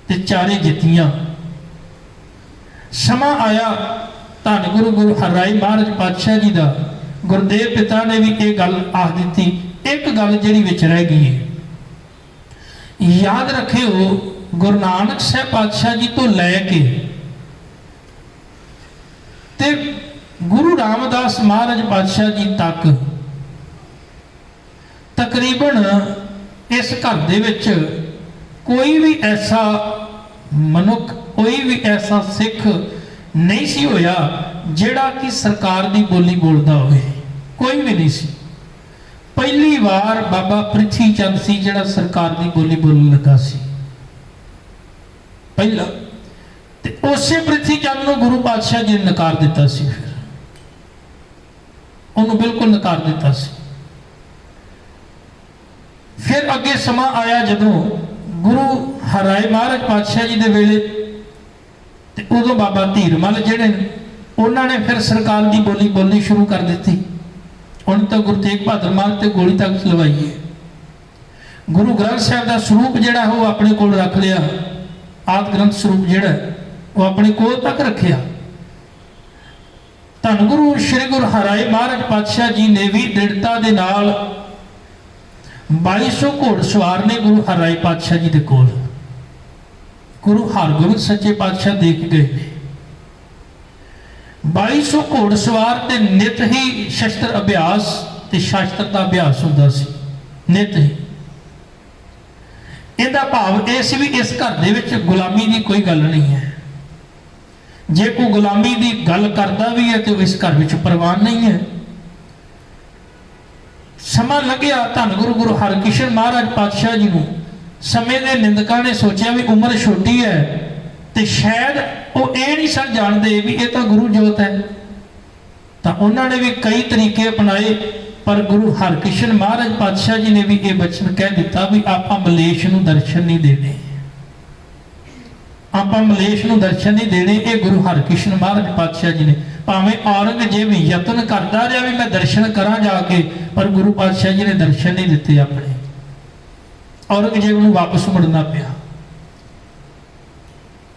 ਤੇ ਚਾਰੇ ਜਿੱਤੀਆਂ। ਸਮਾਂ ਆਇਆ, ਧੰਨ ਗੁਰੂ ਹਰਿਰਾਏ ਮਹਾਰਾਜ ਪਾਤਸ਼ਾਹ ਜੀ ਦਾ ਗੁਰਦੇਵ ਪਿਤਾ ਨੇ ਵੀ ਇਹ ਗੱਲ ਆਖ ਦਿੱਤੀ। ਇੱਕ ਗੱਲ ਜਿਹੜੀ ਵਿੱਚ ਰਹਿ ਗਈ ਹੈ, ਯਾਦ ਰੱਖਿਓ, ਗੁਰੂ ਨਾਨਕ ਸਾਹਿਬ ਪਾਤਸ਼ਾਹ ਜੀ ਤੋਂ ਲੈ ਕੇ ਤੇ ਗੁਰੂ ਰਾਮਦਾਸ ਮਹਾਰਾਜ ਪਾਤਸ਼ਾਹ ਜੀ ਤੱਕ ਤਕਰੀਬਨ ਇਸ ਘਰ ਦੇ ਵਿੱਚ ਕੋਈ ਵੀ ਐਸਾ ਮਨੁੱਖ, ਕੋਈ ਵੀ ਐਸਾ ਸਿੱਖ ਨਹੀਂ ਸੀ ਹੋਇਆ ਜਿਹੜਾ ਕਿ ਸਰਕਾਰ ਦੀ ਬੋਲੀ ਬੋਲਦਾ ਹੋਵੇ। ਕੋਈ ਵੀ ਨਹੀਂ ਸੀ। ਪਹਿਲੀ ਵਾਰ ਬਾਬਾ ਪ੍ਰਿਥੀ ਚੰਦ ਸੀ ਜਿਹੜਾ ਸਰਕਾਰ ਦੀ ਬੋਲੀ ਬੋਲਣ ਲੱਗਾ ਸੀ ਪਹਿਲਾਂ। ਤੇ ਉਸੇ ਪ੍ਰਿਥੀ ਚੰਦ ਨੂੰ ਗੁਰੂ ਪਾਤਸ਼ਾਹ ਜੀ ਨੇ ਨਕਾਰ ਦਿੱਤਾ ਸੀ। ਫਿਰ ਉਹਨੂੰ ਬਿਲਕੁਲ ਨਕਾਰ ਦਿੱਤਾ ਸੀ। ਫਿਰ ਅੱਗੇ ਸਮਾਂ ਆਇਆ ਜਦੋਂ ਗੁਰੂ ਹਰਿਰਾਏ ਮਹਾਰਾਜ ਪਾਤਸ਼ਾਹ ਜੀ ਦੇ ਵੇਲੇ, ਤੇ ਉਦੋਂ ਬਾਬਾ ਧੀਰਮਲ ਜਿਹੜੇ ਨੇ ਉਹਨਾਂ ਨੇ ਫਿਰ ਸਰਕਾਰ ਦੀ ਬੋਲੀ ਬੋਲਣੀ ਸ਼ੁਰੂ ਕਰ ਦਿੱਤੀ। ਹੁਣ ਤਾਂ ਗੁਰੂ ਤੇਗ ਬਹਾਦਰ ਮਹਾਰਾਜ ਤੇ ਗੋਲੀ ਤੱਕ ਚਲਵਾਈ ਹੈ। ਗੁਰੂ ਗ੍ਰੰਥ ਸਾਹਿਬ ਦਾ ਸਰੂਪ ਜਿਹੜਾ ਉਹ ਆਪਣੇ ਕੋਲ ਰੱਖ ਲਿਆ। ਆਦਿ ਗ੍ਰੰਥ ਸਰੂਪ ਜਿਹੜਾ ਉਹ ਆਪਣੇ ਕੋਲ ਤੱਕ ਰੱਖਿਆ। ਧੰਨ ਗੁਰੂ ਸ੍ਰੀ ਗੁਰੂ ਹਰਿਰਾਏ ਮਹਾਰਾਜ ਪਾਤਸ਼ਾਹ ਜੀ ਨੇ ਵੀ ਦ੍ਰਿੜਤਾ ਦੇ ਨਾਲ 2200 ਘੋੜਸਵਾਰ ਨੇ ਗੁਰੂ ਹਰਿਰਾਏ ਪਾਤਸ਼ਾਹ ਜੀ ਦੇ ਕੋਲ। ਗੁਰੂ ਹਰਗੋਬਿੰਦ ਸੱਚੇ ਪਾਤਸ਼ਾਹ ਦੇ ਕੇ ਗਏ ਨੇ 2200 ਘੋੜਸਵਾਰ ਤੇ ਨਿਤ ਹੀ ਸ਼ਸਤਰ ਅਭਿਆਸ ਤੇ ਸ਼ਾਸਤਰ ਦਾ ਅਭਿਆਸ ਹੁੰਦਾ ਸੀ, ਨਿਤ ਹੀ। ਇਹਦਾ ਭਾਵ ਇਹ ਸੀ ਵੀ ਇਸ ਘਰ ਦੇ ਵਿੱਚ ਗੁਲਾਮੀ ਦੀ ਕੋਈ ਗੱਲ ਨਹੀਂ ਹੈ। ਜੇ ਕੋਈ ਗੁਲਾਮੀ ਦੀ ਗੱਲ ਕਰਦਾ ਵੀ ਹੈ ਤੇ ਇਸ ਘਰ ਵਿੱਚ ਪ੍ਰਵਾਨ ਨਹੀਂ ਹੈ। ਸਮਾਂ ਲੱਗਿਆ, ਧੰਨ ਗੁਰੂ ਹਰਕ੍ਰਿਸ਼ਨ ਮਹਾਰਾਜ ਪਾਤਸ਼ਾਹ ਜੀ ਨੂੰ ਸਮੇਂ ਦੇ ਨਿੰਦਕਾਂ ਨੇ ਸੋਚਿਆ ਵੀ ਉਮਰ ਛੋਟੀ ਹੈ ਤੇ ਸ਼ਾਇਦ ਉਹ ਇਹ ਨਹੀਂ ਸਨ ਜਾਣਦੇ ਵੀ ਇਹ ਤਾਂ ਗੁਰੂ ਜੋਤ ਹੈ। ਤਾਂ ਉਹਨਾਂ ਨੇ ਵੀ ਕਈ ਤਰੀਕੇ ਅਪਣਾਏ, ਪਰ ਗੁਰੂ ਹਰਕ੍ਰਿਸ਼ਨ ਮਹਾਰਾਜ ਪਾਤਸ਼ਾਹ ਜੀ ਨੇ ਵੀ ਇਹ ਬਚਨ ਕਹਿ ਦਿੱਤਾ ਵੀ ਆਪਾਂ ਮਲੇਸ਼ ਨੂੰ ਦਰਸ਼ਨ ਨਹੀਂ ਦੇਣੇ, ਆਪਾਂ ਮਲੇਸ਼ ਨੂੰ ਦਰਸ਼ਨ ਨਹੀਂ ਦੇਣੇ। ਇਹ ਗੁਰੂ ਹਰਕ੍ਰਿਸ਼ਨ ਮਹਾਰਾਜ ਪਾਤਸ਼ਾਹ ਜੀ ਨੇ, ਭਾਵੇਂ ਔਰੰਗਜ਼ੇਬ ਯਤਨ ਕਰਦਾ ਰਿਹਾ ਵੀ ਮੈਂ ਦਰਸ਼ਨ ਕਰਾਂ ਜਾ ਕੇ, ਪਰ ਗੁਰੂ ਪਾਤਸ਼ਾਹ ਜੀ ਨੇ ਦਰਸ਼ਨ ਨਹੀਂ ਦਿੱਤੇ ਆਪਣੇ। ਔਰੰਗਜ਼ੇਬ ਨੂੰ ਵਾਪਸ ਮੁੜਨਾ ਪਿਆ।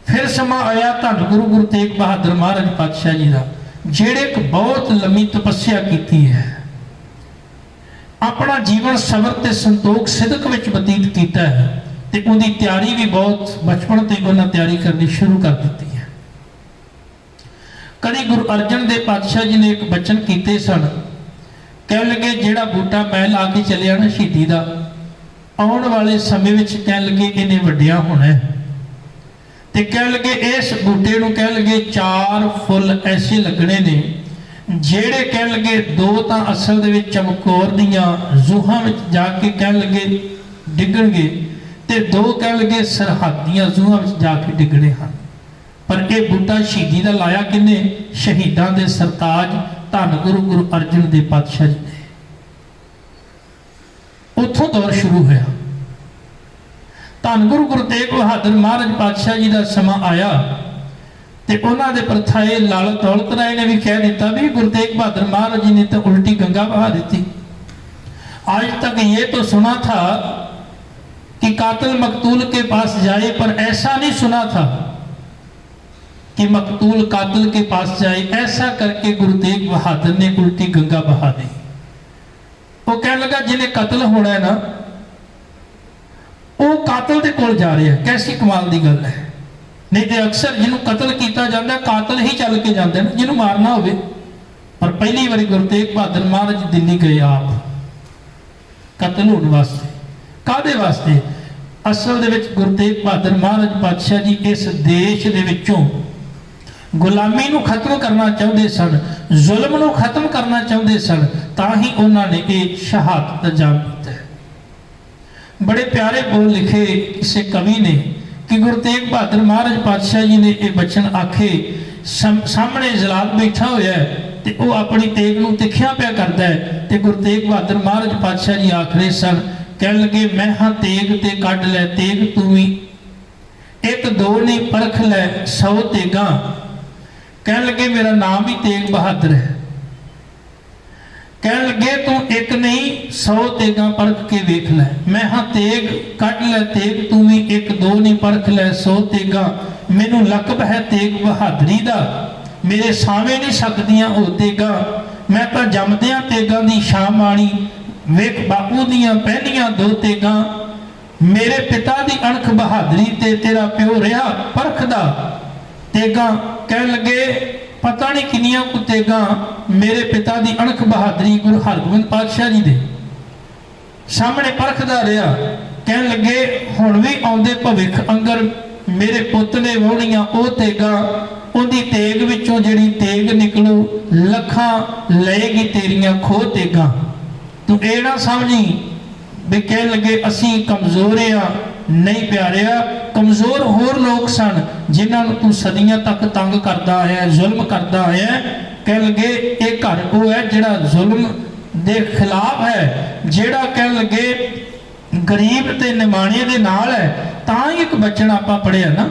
ਫਿਰ ਸਮਾਂ ਆਇਆ ਧੰਨ ਗੁਰੂ ਤੇਗ ਬਹਾਦਰ ਮਹਾਰਾਜ ਪਾਤਸ਼ਾਹ ਜੀ ਦਾ, ਜਿਹੜੇ ਇੱਕ ਬਹੁਤ ਲੰਮੀ ਤਪੱਸਿਆ ਕੀਤੀ ਹੈ, ਆਪਣਾ ਜੀਵਨ ਸਬਰ ਤੇ ਸੰਤੋਖ ਸਿਦਕ ਵਿੱਚ ਬਤੀਤ ਕੀਤਾ ਹੈ। ਤੇ ਉਹਦੀ ਤਿਆਰੀ ਵੀ ਬਹੁਤ ਬਚਪਨ ਤੇ ਉਹਨਾਂ ਤਿਆਰੀ ਕਰਨੀ ਸ਼ੁਰੂ ਕਰ ਦਿੱਤੀ ਹੈ। ਕਦੀ ਗੁਰੂ ਅਰਜਨ ਦੇਵ ਪਾਤਸ਼ਾਹ ਜੀ ਨੇ ਇੱਕ ਬਚਨ ਕੀਤੇ ਸਨ, ਕਹਿਣ ਲੱਗੇ ਜਿਹੜਾ ਬੂਟਾ ਮੈਂ ਲਾ ਕੇ ਚੱਲਿਆ ਨਾ ਸ਼ਹੀਦੀ ਦਾ, ਆਉਣ ਵਾਲੇ ਸਮੇਂ ਵਿੱਚ ਕਹਿਣ ਲੱਗੇ ਇਹਨੇ ਵੱਡਿਆ ਹੋਣਾ ਹੈ। ਤੇ ਕਹਿਣ ਲੱਗੇ ਇਸ ਬੂਟੇ ਨੂੰ ਕਹਿਣ ਲੱਗੇ 4 ਫੁੱਲ ਐਸੇ ਲੱਗਣੇ ਨੇ ਜਿਹੜੇ ਕਹਿਣ ਲੱਗੇ 2 ਤਾਂ ਅਸਲ ਦੇ ਵਿੱਚ ਚਮਕੌਰ ਦੀਆਂ ਜ਼ੂਹਾਂ ਵਿੱਚ ਜਾ ਕੇ ਕਹਿਣ ਲੱਗੇ ਡਿੱਗਣਗੇ ਤੇ 2 ਕਹਿਣ ਲੱਗੇ ਸਰਹੱਦ ਦੀਆਂ ਜ਼ੂਹਾਂ ਵਿੱਚ ਜਾ ਕੇ ਡਿੱਗਣੇ ਹਨ। ਪਰ ਇਹ ਬੂਟਾ ਸ਼ਹੀਦੀ ਦਾ ਲਾਇਆ ਕਿੰਨੇ? ਸ਼ਹੀਦਾਂ ਦੇ ਸਰਤਾਜ ਧੰਨ ਗੁਰੂ ਅਰਜਨ ਦੇਵ ਪਾਤਸ਼ਾਹ ਜੀ ਨੇ। ਉੱਥੋਂ ਦੌਰ ਸ਼ੁਰੂ ਹੋਇਆ। ਧੰਨ ਗੁਰੂ ਤੇਗ ਬਹਾਦਰ ਮਹਾਰਾਜ ਪਾਤਸ਼ਾਹ ਜੀ ਦਾ ਸਮਾਂ ਆਇਆ ਤੇ ਉਹਨਾਂ ਦੇ ਪ੍ਰਥਾਏ ਲਾਲ ਦੌਲਤ ਰਾਏ ਨੇ ਵੀ ਕਹਿ ਦਿੱਤਾ ਵੀ ਗੁਰੂ ਤੇਗ ਬਹਾਦਰ महाराज जी ने तो उल्टी गंगा बहा दी। आज तक ये तो सुना था कि कातिल मकतूल के पास जाए, पर ऐसा नहीं सुना था कि मकतूल कातिल के पास जाए। ऐसा करके गुरु तेग बहादुर ने उल्टी गंगा बहा दी। वो कह लगा जिन्हें कत्ल होना है ना, वो कातिल दे कोल जा रहा है। कैसी कमाल दी गल है। नहीं तो अक्सर जिन्हों कत्ल किया जाता कातिल ही चल के जाते हैं जिन्हों मारना हो। पर पहली बारी गुरु तेग बहादुर महाराज दिल्ली गए आप। ਕਤਲ ਹੋਣ ਵਾਸਤੇ। ਕਾਹਦੇ ਵਾਸਤੇ? ਅਸਲ ਦੇ ਵਿੱਚ ਗੁਰੂ ਤੇਗ ਬਹਾਦਰ ਮਹਾਰਾਜ ਪਾਤਸ਼ਾਹ ਜੀ ਇਸ ਦੇਸ਼ ਦੇ ਵਿੱਚੋਂ ਗੁਲਾਮੀ ਨੂੰ ਖਤਮ ਕਰਨਾ ਚਾਹੁੰਦੇ ਸਨ, ਜ਼ੁਲਮ ਨੂੰ ਖਤਮ ਕਰਨਾ ਚਾਹੁੰਦੇ ਸਨ, ਤਾਂ ਹੀ ਉਹਨਾਂ ਨੇ ਇਹ ਸ਼ਹਾਦਤ ਦਾ ਜਾਮ ਕੀਤਾ। ਬੜੇ ਪਿਆਰੇ ਬੋਲ ਲਿਖੇ ਕਿਸੇ ਕਵੀ ਨੇ ਕਿ ਗੁਰੂ ਤੇਗ ਬਹਾਦਰ ਮਹਾਰਾਜ ਪਾਤਸ਼ਾਹ ਜੀ ਨੇ ਇਹ ਬਚਨ ਆਖੇ। ਸਾਹਮਣੇ ਜਲਾਲ ਬੈਠਾ ਹੋਇਆ ਹੈ ਤੇ ਉਹ ਆਪਣੀ ਤੇਗ ਨੂੰ ਤਿੱਖਿਆ ਪਿਆ ਕਰਦਾ ਹੈ, ਤੇ ਗੁਰੂ ਤੇਗ ਬਹਾਦਰ ਮਹਾਰਾਜ ਪਾਤਸ਼ਾਹ ਜੀ ਆਖ ਰਹੇ ਸਨ, ਕਹਿਣ ਲੱਗੇ, ਮੈਂ ਹਾਂ ਤੇਗ ਤੇ ਕੱਢ ਲੈ ਤੇਗ ਤੂੰ ਵੀ, ਇੱਕ ਦੋ ਨਹੀਂ ਪਰਖ ਲੈ 100 ਤੇਗਾਂ। ਕਹਿਣ ਲੱਗੇ, ਮੇਰਾ ਨਾਮ ਹੀ ਤੇਗ ਬਹਾਦਰ ਹੈ। ਕਹਿਣ ਲੱਗੇ, ਤੂੰ ਇੱਕ ਨਹੀਂ 100 ਤੇਗਾਂ ਪਰਖ ਕੇ ਵੇਖ ਲੈ। ਮੈਂ ਹਾਂ ਤੇਗ ਕੱਢ ਲੈ ਤੇਗ ਤੂੰ ਵੀ, ਇੱਕ ਦੋ ਨਹੀਂ ਪਰਖ ਲੈ 100 ਤੇਗਾਂ। ਮੈਨੂੰ ਲਕਬ ਹੈ ਤੇਗ ਬਹਾਦਰੀ ਦਾ, ਮੇਰੇ ਸਾਵੇਂ ਨਹੀਂ ਸਕਦੀਆਂ ਉਹ ਤੇਗਾਂ। ਮੈਂ ਤਾਂ ਜੰਮਦਿਆਂ ਤੇਗਾਂ ਦੀ ਸ਼ਾਨ ਮਾਣੀ, ਵੇਖ ਬਾਪੂ ਦੀਆਂ ਪਹਿਲੀਆਂ 2 ਤੇਗਾਂ। ਮੇਰੇ ਪਿਤਾ ਦੀ ਅਣਖ ਬਹਾਦਰੀ ਤੇ ਤੇਰਾ ਪਿਓ ਰਿਹਾ ਪਰਖਦਾ ਤੇਗਾਂ। ਕਹਿਣ ਲੱਗੇ, ਪਤਾ ਨਹੀਂ ਕਿੰਨੀਆਂ ਕੁ ਤੇਗਾਂ ਮੇਰੇ ਪਿਤਾ ਦੀ ਅਣਖ ਬਹਾਦਰੀ ਗੁਰੂ ਹਰਗੋਬਿੰਦ ਪਾਤਸ਼ਾਹ ਜੀ ਦੇ ਸਾਹਮਣੇ ਪਰਖਦਾ ਰਿਹਾ। ਕਹਿਣ ਲੱਗੇ, ਹੁਣ ਵੀ ਆਉਂਦੇ ਭਵਿੱਖ ਅੰਗਰ ਮੇਰੇ ਪੁੱਤ ਨੇ ਵਾਹੁਣੀਆਂ ਉਹ ਤੇਗਾਂ। ਉਹਦੀ ਤੇਗ ਵਿੱਚੋਂ ਜਿਹੜੀ ਤੇਗ ਨਿਕਲੂ, ਲੱਖਾਂ ਲਏਗੀ ਤੇਰੀਆਂ ਖੋਹ ਤੇਗਾਂ। ਤੂੰ ਇਹ ਨਾ ਸਮਝੀ ਵੀ ਕਹਿਣ ਲੱਗੇ ਅਸੀਂ ਕਮਜ਼ੋਰ ਆ, ਨਹੀਂ ਪਿਆਰਿਆ, ਕਮਜ਼ੋਰ ਹੋਰ ਲੋਕ ਸਨ ਜਿਨ੍ਹਾਂ ਨੂੰ ਤੂੰ ਸਦੀਆਂ ਤੱਕ ਤੰਗ ਕਰਦਾ ਆਇਆ, ਜ਼ੁਲਮ ਕਰਦਾ ਆਇਆ। ਕਹਿਣ ਲੱਗੇ, ਇਹ ਘਰ ਉਹ ਹੈ ਜਿਹੜਾ ਜ਼ੁਲਮ ਦੇ ਖਿਲਾਫ ਹੈ, ਜਿਹੜਾ ਕਹਿਣ ਲੱਗੇ ਗਰੀਬ ਤੇ ਨਿਮਾਣੇ ਦੇ ਨਾਲ ਹੈ। ਤਾਂ ਹੀ ਇੱਕ ਬਚਨ ਆਪਾਂ ਪੜਿਆ ਨਾ,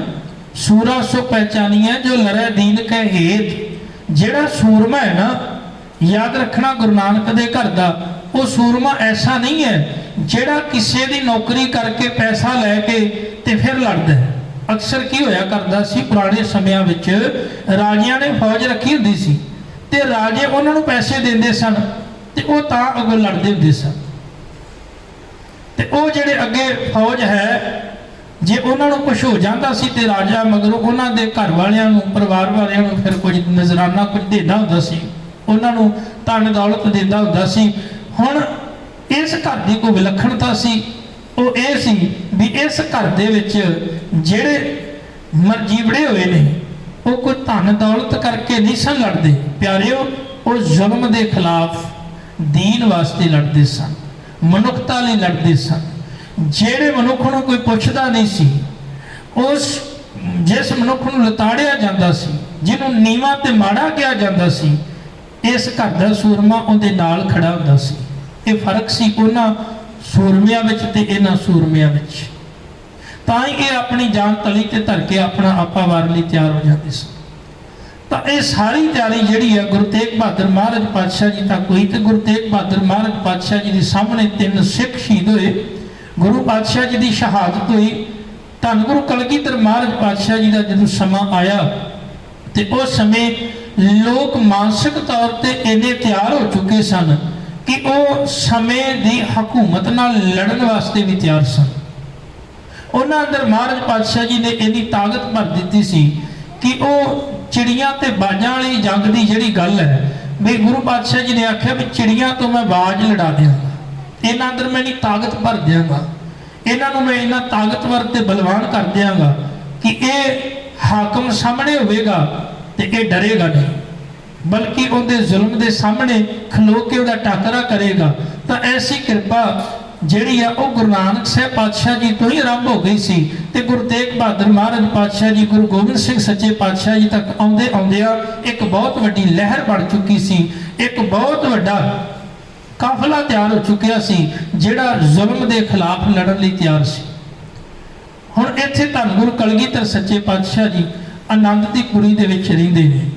ਸੂਰਾ ਸੋ ਪਹਿਚਾਨੀਏ ਜੋ ਲੜੈ ਦੀਨ ਕੈ ਹੇਤ। ਜਿਹੜਾ ਸੂਰਮਾ ਹੈ ਨਾ, ਯਾਦ ਰੱਖਣਾ ਗੁਰੂ ਨਾਨਕ ਦੇ ਘਰ ਦਾ, ਉਹ ਸੂਰਮਾ ਐਸਾ ਨਹੀਂ ਹੈ ਜਿਹੜਾ ਕਿਸੇ ਦੀ ਨੌਕਰੀ ਕਰਕੇ ਪੈਸਾ ਲੈ ਕੇ ਤੇ ਫਿਰ ਲੜਦਾ ਹੈ। ਅਕਸਰ ਕੀ ਹੋਇਆ ਕਰਦਾ ਸੀ ਪੁਰਾਣੇ ਸਮਿਆਂ ਵਿੱਚ, ਰਾਜਿਆਂ ਨੇ ਫੌਜ ਰੱਖੀ ਹੁੰਦੀ ਸੀ ਤੇ ਰਾਜੇ ਉਹਨਾਂ ਨੂੰ ਪੈਸੇ ਦਿੰਦੇ ਸਨ ਤੇ ਉਹ ਤਾਂ ਅੱਗੋਂ ਲੜਦੇ ਹੁੰਦੇ ਸਨ। ਤੇ ਉਹ ਜਿਹੜੇ ਅੱਗੇ ਫੌਜ ਹੈ, ਜੇ ਉਹਨਾਂ ਨੂੰ ਕੁਝ ਹੋ ਜਾਂਦਾ ਸੀ ਤੇ ਰਾਜਾ ਮਗਰੋਂ ਉਹਨਾਂ ਦੇ ਘਰ ਵਾਲਿਆਂ ਨੂੰ, ਪਰਿਵਾਰ ਵਾਲਿਆਂ ਨੂੰ ਫਿਰ ਕੁਝ ਨਜ਼ਰਾਨਾ ਕੁਝ ਦਿੰਦਾ ਹੁੰਦਾ ਸੀ, ਉਹਨਾਂ ਨੂੰ ਧਨ ਦੌਲਤ ਦਿੰਦਾ ਹੁੰਦਾ ਸੀ। ਹੁਣ ਇਸ ਘਰ ਦੀ ਕੋਈ ਵਿਲੱਖਣਤਾ ਸੀ, ਉਹ ਇਹ ਸੀ ਵੀ ਇਸ ਘਰ ਦੇ ਵਿੱਚ ਜਿਹੜੇ ਮਰਜੀਵੜੇ ਹੋਏ ਨੇ ਉਹ ਕੋਈ ਧਨ ਦੌਲਤ ਕਰਕੇ ਨਹੀਂ ਸਨ ਲੜਦੇ ਪਿਆਰਿਓ, ਉਹ ਜ਼ੁਲਮ ਦੇ ਖਿਲਾਫ ਦੀਨ ਵਾਸਤੇ ਲੜਦੇ ਸਨ, ਮਨੁੱਖਤਾ ਲਈ ਲੜਦੇ ਸਨ। ਜਿਹੜੇ ਮਨੁੱਖ ਨੂੰ ਕੋਈ ਪੁੱਛਦਾ ਨਹੀਂ ਸੀ, ਉਸ ਜਿਸ ਮਨੁੱਖ ਨੂੰ ਲਤਾੜਿਆ ਜਾਂਦਾ ਸੀ, ਜਿਹਨੂੰ ਨੀਵਾਂ ਤੇ ਮਾੜਾ ਕਿਹਾ ਜਾਂਦਾ ਸੀ, ਇਸ ਘਰ ਦਾ ਸੂਰਮਾ ਉਹਦੇ ਨਾਲ ਖੜਾ ਹੁੰਦਾ ਸੀ। ਇਹ ਫਰਕ ਸੀ ਉਹਨਾਂ ਸੂਰਮਿਆਂ ਵਿੱਚ ਤੇ ਇਹਨਾਂ ਸੂਰਮਿਆਂ ਵਿੱਚ। ਤਾਂ ਹੀ ਇਹ ਆਪਣੀ ਜਾਨ ਤਲੀ ਤੇ ਧਰ ਕੇ ਆਪਣਾ ਆਪਾ ਵਾਰਨ ਲਈ ਤਿਆਰ ਹੋ ਜਾਂਦੇ ਸਨ। ਤਾਂ ਇਹ ਸਾਰੀ ਤਿਆਰੀ ਜਿਹੜੀ ਹੈ ਗੁਰੂ ਤੇਗ ਬਹਾਦਰ ਮਹਾਰਾਜ ਪਾਤਸ਼ਾਹ ਜੀ ਤੱਕ ਹੋਈ। ਤੇ ਗੁਰੂ ਤੇਗ ਬਹਾਦਰ ਮਹਾਰਾਜ ਪਾਤਸ਼ਾਹ ਜੀ ਦੇ ਸਾਹਮਣੇ 3 ਸਿੱਖ ਸ਼ਹੀਦ ਹੋਏ, ਗੁਰੂ ਪਾਤਸ਼ਾਹ ਜੀ ਦੀ ਸ਼ਹਾਦਤ ਹੋਈ। ਧੰਨ ਗੁਰੂ ਕਲਗੀਧਰ ਮਹਾਰਾਜ ਪਾਤਸ਼ਾਹ ਜੀ ਦਾ ਜਦੋਂ ਸਮਾਂ ਆਇਆ ਤੇ ਉਸ ਸਮੇਂ ਲੋਕ ਮਾਨਸਿਕ ਤੌਰ ਤੇ ਇੰਨੇ ਤਿਆਰ ਹੋ ਚੁੱਕੇ ਸਨ ਕਿ ਉਹ ਸਮੇਂ ਦੀ ਹਕੂਮਤ ਨਾਲ ਲੜਨ ਵਾਸਤੇ ਵੀ ਤਿਆਰ ਸਨ। ਉਹਨਾਂ ਅੰਦਰ ਮਹਾਰਾਜ ਪਾਤਸ਼ਾਹ ਜੀ ਨੇ ਇੰਨੀ ਤਾਕਤ ਭਰ ਦਿੱਤੀ ਸੀ ਕਿ ਉਹ ਚਿੜੀਆਂ ਤੇ ਬਾਜਾਂ ਵਾਲੀ ਜੰਗ ਦੀ ਜਿਹੜੀ ਗੱਲ ਹੈ, ਵੀ ਗੁਰੂ ਪਾਤਸ਼ਾਹ ਜੀ ਨੇ ਆਖਿਆ ਵੀ ਚਿੜੀਆਂ ਤੋਂ ਮੈਂ ਬਾਜ ਲੜਾ ਦਿਆਂਗਾ, ਇਹਨਾਂ ਅੰਦਰ ਮੈਂ ਇੰਨੀ ਤਾਕਤ ਭਰ ਦਿਆਂਗਾ, ਇਹਨਾਂ ਨੂੰ ਮੈਂ ਇੰਨਾ ਤਾਕਤਵਰ ਤੇ ਬਲਵਾਨ ਕਰ ਦਿਆਂਗਾ ਕਿ ਇਹ ਹਾਕਮ ਸਾਹਮਣੇ ਹੋਵੇਗਾ ਤੇ ਇਹ ਡਰੇਗਾ ਨਹੀਂ, ਬਲਕਿ ਉਹਦੇ ਜ਼ੁਲਮ ਦੇ ਸਾਹਮਣੇ ਖਲੋ ਕੇ ਉਹਦਾ ਟਾਕਰਾ ਕਰੇਗਾ। ਤਾਂ ਐਸੀ ਕਿਰਪਾ ਜਿਹੜੀ ਆ ਉਹ ਗੁਰੂ ਨਾਨਕ ਸਾਹਿਬ ਪਾਤਸ਼ਾਹ ਜੀ ਤੋਂ ਹੀ ਆਰੰਭ ਹੋ ਗਈ ਸੀ ਤੇ ਗੁਰੂ ਤੇਗ ਬਹਾਦਰ ਮਹਾਰਾਜ ਪਾਤਸ਼ਾਹ ਜੀ ਗੁਰੂ ਗੋਬਿੰਦ ਸਿੰਘ ਸੱਚੇ ਪਾਤਸ਼ਾਹ ਜੀ ਤੱਕ ਆਉਂਦੇ ਆਉਂਦਿਆਂ ਇੱਕ ਬਹੁਤ ਵੱਡੀ ਲਹਿਰ ਬਣ ਚੁੱਕੀ ਸੀ, ਇੱਕ ਬਹੁਤ ਵੱਡਾ ਕਾਫਲਾ ਤਿਆਰ ਹੋ ਚੁੱਕਿਆ ਸੀ ਜਿਹੜਾ ਜ਼ੁਲਮ ਦੇ ਖਿਲਾਫ ਲੜਨ ਲਈ ਤਿਆਰ ਸੀ। ਹੁਣ ਇੱਥੇ ਧੰਨ ਗੁਰੂ ਕਲਗੀਧਰ ਸੱਚੇ ਪਾਤਸ਼ਾਹ ਜੀ ਆਨੰਦ ਦੀ ਪੁਰੀ ਦੇ ਵਿੱਚ ਰਹਿੰਦੇ ਨੇ।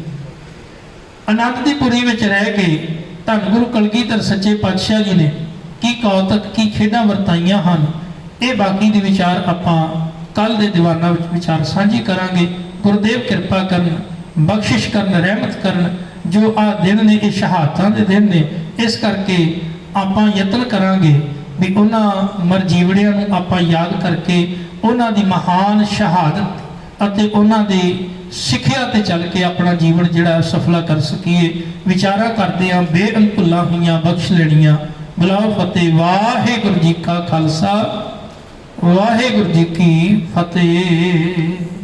ਆਨੰਦ ਦੀ ਪੁਰੀ ਵਿੱਚ ਰਹਿ ਕੇ ਧੰਨ ਗੁਰੂ ਕਲਗੀਧਰ ਸੱਚੇ ਪਾਤਸ਼ਾਹ ਜੀ ਨੇ ਕੀ ਕੌਤਕ ਕੀ ਖੇਡਾਂ ਵਰਤਾਈਆਂ ਹਨ, ਇਹ ਬਾਕੀ ਦੇ ਵਿਚਾਰ ਆਪਾਂ ਕੱਲ ਦੇ ਦੀਵਾਨਾਂ ਵਿੱਚ ਵਿਚਾਰ ਸਾਂਝੀ ਕਰਾਂਗੇ। ਗੁਰਦੇਵ ਕਿਰਪਾ ਕਰਨ, ਬਖਸ਼ਿਸ਼ ਕਰਨ, ਰਹਿਮਤ ਕਰਨ। ਜੋ ਆ ਦਿਨ ਨੇ ਇਹ ਸ਼ਹਾਦਤਾਂ ਦੇ ਦਿਨ ਨੇ, ਇਸ ਕਰਕੇ ਆਪਾਂ ਯਤਨ ਕਰਾਂਗੇ ਵੀ ਉਹਨਾਂ ਮਰਜੀਵੜਿਆਂ ਨੂੰ ਆਪਾਂ ਯਾਦ ਕਰਕੇ ਉਹਨਾਂ ਦੀ ਮਹਾਨ ਸ਼ਹਾਦਤ ਅਤੇ ਉਹਨਾਂ ਦੀ ਸਿੱਖਿਆ ਤੇ ਚੱਲ ਕੇ ਆਪਣਾ ਜੀਵਨ ਜਿਹੜਾ ਸਫਲਾ ਕਰ ਸਕੀਏ। ਵਿਚਾਰਾ ਕਰਦੇ ਆ ਬੇਅੰਤ ਭੁੱਲਾਂ ਹੋਈਆਂ ਬਖਸ਼ ਲੈਣੀਆਂ, ਬੁਲਾਓ ਫਤਿਹ। ਵਾਹਿਗੁਰੂ ਜੀ ਕਾ ਖਾਲਸਾ, ਵਾਹਿਗੁਰੂ ਜੀ ਕੀ ਫਤਿਹ।